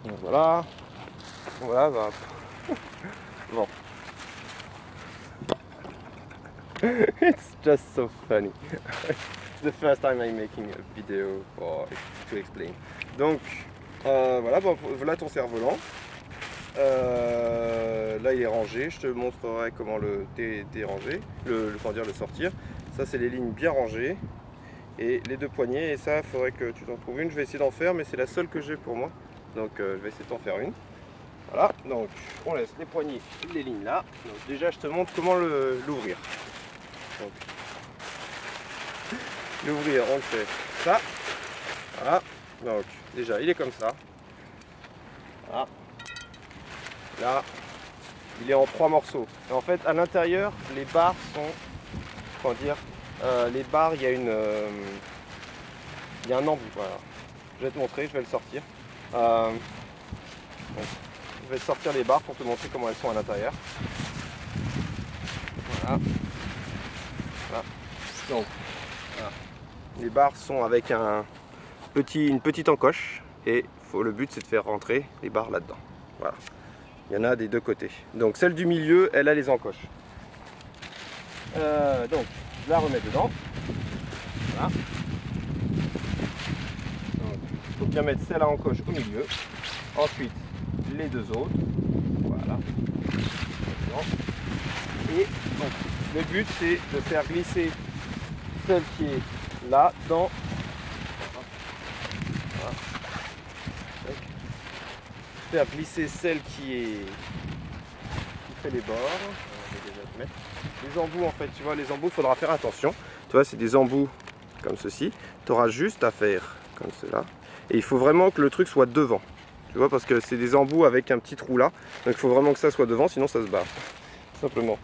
Donc voilà. Voilà, bah. Bon. It's just so funny. The first time I'm making a video to explain. Donc voilà, bon, voilà ton cerf-volant. Là il est rangé, je te montrerai comment le déranger, le sortir. Ça c'est les lignes bien rangées et les deux poignées, et ça il faudrait que tu t'en trouves une. Je vais essayer d'en faire, mais c'est la seule que j'ai pour moi, donc je vais essayer d'en faire une. Voilà, donc on laisse les poignées, les lignes là. Donc déjà je te montre comment l'ouvrir. L'ouvrir, on le fait ça. Voilà, donc déjà il est comme ça. Voilà. Là, il est en 3 morceaux. Et en fait, à l'intérieur, les barres sont, comment dire, les barres, il y a il y a un embout. Voilà. Je vais te montrer, je vais le sortir. Je vais sortir les barres pour te montrer comment elles sont à l'intérieur. Voilà. Voilà. Donc, voilà. Les barres sont avec une petite encoche, et le but c'est de faire rentrer les barres là-dedans. Voilà. Il y en a des deux côtés. Donc celle du milieu, elle a les encoches. Donc je la remets dedans. Voilà. Il faut bien mettre celle à encoche au milieu. Ensuite les deux autres. Voilà. Et donc le but c'est de faire glisser celle qui est là dans. Voilà. Faire glisser celle qui fait les bords. Je vais déjà te mettre les embouts. En fait, tu vois, les embouts, il faudra faire attention. Tu vois, c'est des embouts comme ceci. Tu auras juste à faire comme cela, et il faut vraiment que le truc soit devant, tu vois, parce que c'est des embouts avec un petit trou là, donc il faut vraiment que ça soit devant, sinon ça se barre simplement.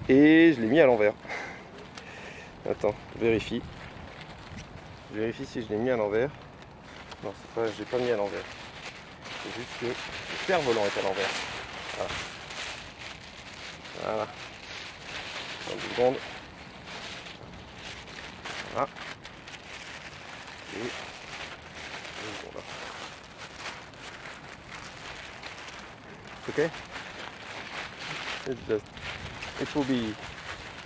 Et je l'ai mis à l'envers. Attends, vérifie si je l'ai mis à l'envers. Non, c'est pas, j'ai pas mis à l'envers. C'est juste que le cerf-volant est à l'envers. Voilà. Voilà. 2 secondes. Voilà. Et 2 secondes. Ok? It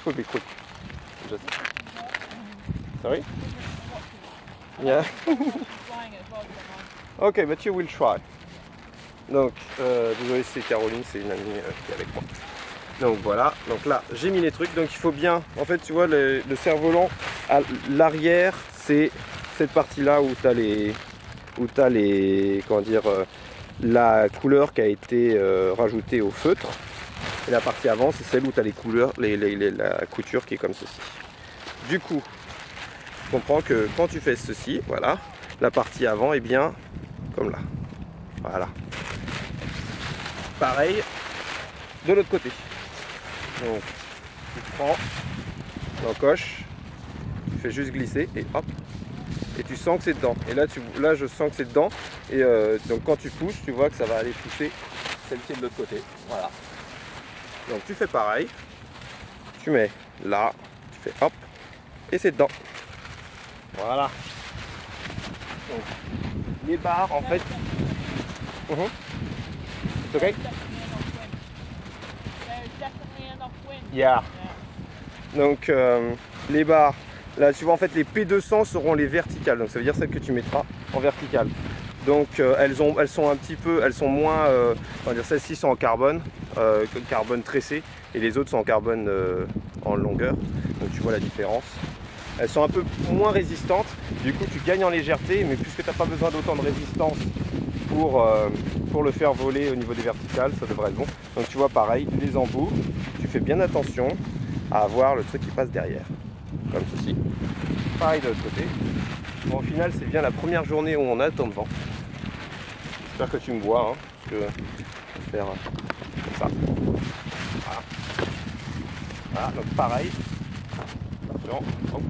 will be quick. Just. Sorry? Yeah. Ok, but you will try. Donc, désolé, c'est Caroline, c'est une amie qui est avec moi. Donc voilà, donc là j'ai mis les trucs, donc il faut bien, en fait tu vois le cerf-volant à l'arrière, c'est cette partie là où tu as les, comment dire, la couleur qui a été rajoutée au feutre, et la partie avant c'est celle où tu as les couleurs, la couture qui est comme ceci. Du coup, tu comprends que quand tu fais ceci, voilà, la partie avant est bien comme là, voilà. Pareil de l'autre côté. Donc tu prends l'encoche, tu fais juste glisser et hop, et tu sens que c'est dedans. Et là, là je sens que c'est dedans, et donc quand tu pousses, tu vois que ça va aller pousser celle qui est de l'autre côté. Voilà. Donc tu fais pareil, tu mets là, tu fais hop, et c'est dedans. Voilà. Donc les barres en fait. C'est ok? Yeah. Donc les barres, là tu vois en fait les P200 seront les verticales, donc ça veut dire celles que tu mettras en verticale. Donc elles sont un petit peu, elles sont moins, on va dire celles-ci sont en carbone, carbone tressé, et les autres sont en carbone en longueur. Donc tu vois la différence. Elles sont un peu moins résistantes, du coup tu gagnes en légèreté, mais puisque tu n'as pas besoin d'autant de résistance pour le faire voler au niveau des verticales, ça devrait être bon. Donc tu vois pareil, les embouts, tu fais bien attention à avoir le truc qui passe derrière, comme ceci. Pareil de l'autre côté. Bon, au final c'est bien la première journée où on a tant de vent. J'espère que tu me vois, hein, parce que je vais faire comme ça. Voilà. Voilà, donc pareil. Attention. Oh.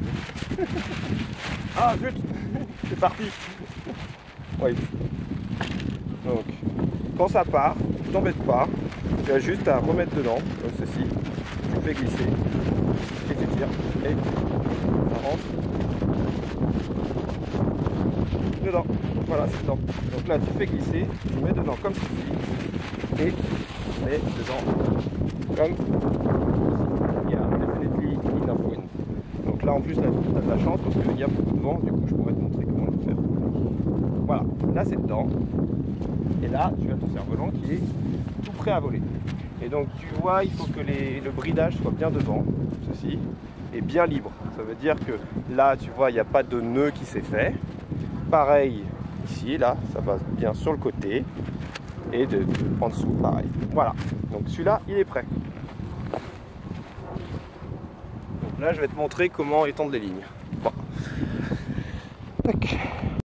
Ah zut, c'est parti. Oui. Donc, quand ça part, ne t'embête pas, tu as juste à remettre dedans, comme ceci, tu fais glisser, et tu tires, et ça rentre dedans. Voilà, c'est dedans. Donc là, tu fais glisser, tu mets dedans comme ceci, et tu mets dedans comme ceci. Yeah, definitely enough wind. Donc là, en plus, tu as de la chance parce qu'il y a beaucoup de vent, du coup, je pourrais te montrer comment le faire. Voilà, là, c'est dedans. Et là, tu as ton cerf-volant qui est tout prêt à voler. Et donc, tu vois, il faut que le bridage soit bien devant, ceci, et bien libre. Ça veut dire que là, tu vois, il n'y a pas de nœud qui s'est fait. Pareil, ici, là, ça passe bien sur le côté. Et en dessous, pareil. Voilà. Donc, celui-là, il est prêt. Donc là, je vais te montrer comment étendre les lignes.